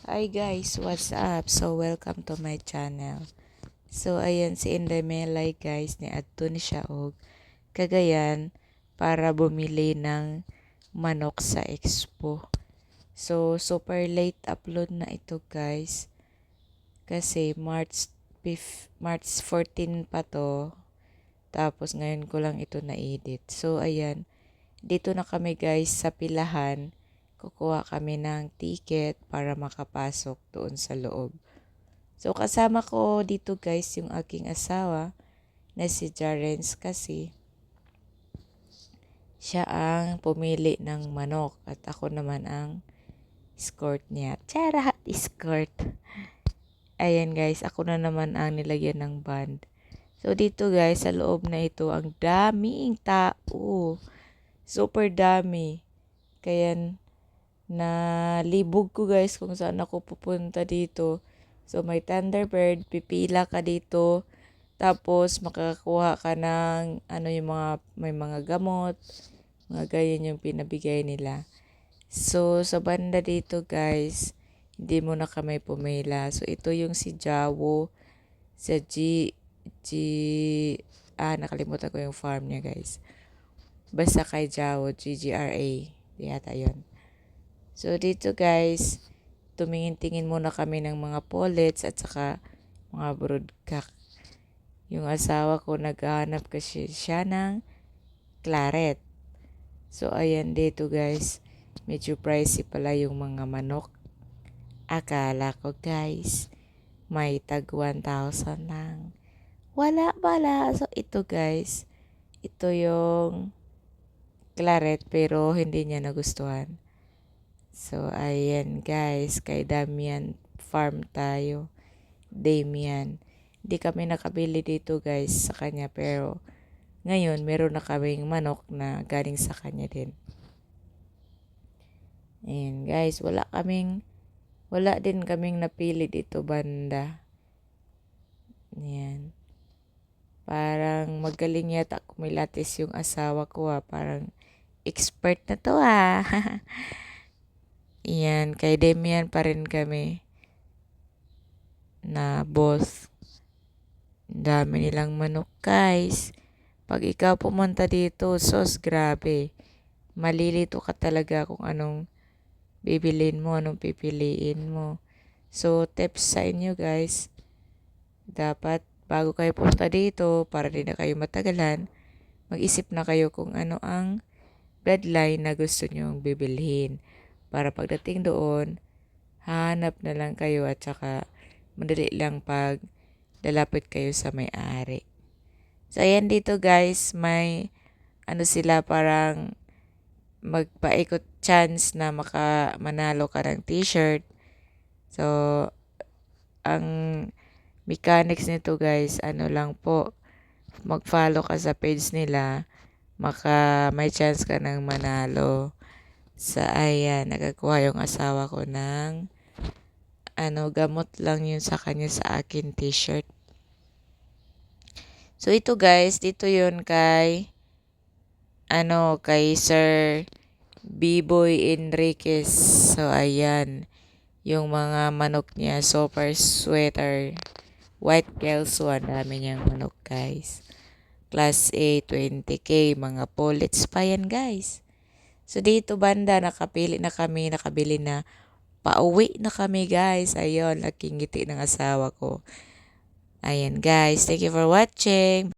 Hi guys, what's up? So welcome to my channel. So ayan si Inday Melay guys ni adto ni siya og Cagayan para bumili ng manok sa expo. So super late upload na ito guys kasi March 14 pa to. Tapos ngayon ko lang ito na-edit. So ayan, dito na kami guys sa pilahan. Kukuha kami ng ticket para makapasok doon sa loob. So, kasama ko dito guys yung aking asawa na si Jarens kasi siya ang pumili ng manok at ako naman ang escort niya. Charot, escort. Ayan guys, ako na naman ang nilagyan ng band. So, dito guys, sa loob na ito, ang daming tao. Super dami. Kaya libog ko guys kung saan ako pupunta dito. So may Thunderbird, pipila ka dito. Tapos makakakuha ka ng may mga gamot, mga ganyan yung pinabigay nila. So sa banda dito guys, hindi mo na kami pumila. So ito yung si Jawo sa nakalimutan ko yung farm niya guys. Basta kay Jawo, GGRA. Yata yun. So, dito guys, tumingin-tingin muna kami ng mga pullets at saka mga broodcock. Yung asawa ko naghahanap kasi siya ng claret. So, ayan dito guys, medyo pricey pala yung mga manok. Akala ko guys, may tag 1,000 lang. Wala pala. So, ito guys, ito yung claret pero hindi niya nagustuhan. So, ayan guys, kay Damian Farm tayo. Damian. Hindi kami nakabili dito guys sa kanya pero ngayon meron na kaming manok na galing sa kanya din. Ayan guys, wala din kaming napili dito banda. Ayan. Parang magaling yata kumilatis yung asawa ko Parang expert na to Yan, kay Damian pa rin kami na boss. Dami nilang manok guys. Pag ikaw pumunta dito, sos grabe. Malilito ka talaga kung anong bibilin mo, anong pipiliin mo. So, tips sa inyo guys. Dapat bago kayo punta dito, para di na kayo matagalan, mag-isip na kayo kung ano ang bloodline na gusto nyong bibilhin. Para pagdating doon, hanap na lang kayo at saka madali lang pag lalapit kayo sa may-ari. So, ayan dito guys, may sila parang magpaikot chance na manalo ka ng t-shirt. So, ang mechanics nito guys, lang po, mag-follow ka sa page nila, may chance ka ng manalo. Ayan, nakakuha yung asawa ko ng gamot lang yun sa kanya sa akin t-shirt. So, ito guys, dito yun kay Sir B-Boy Enriquez. So, ayan, yung mga manok niya, super sweater, white kelso, ang dami niyang manok guys. Class A, 20K, mga pullets pa yan guys. So, dito banda, nakabili na. Pauwi na kami guys. Ayun, nakingiti ng asawa ko. Ayan guys, thank you for watching.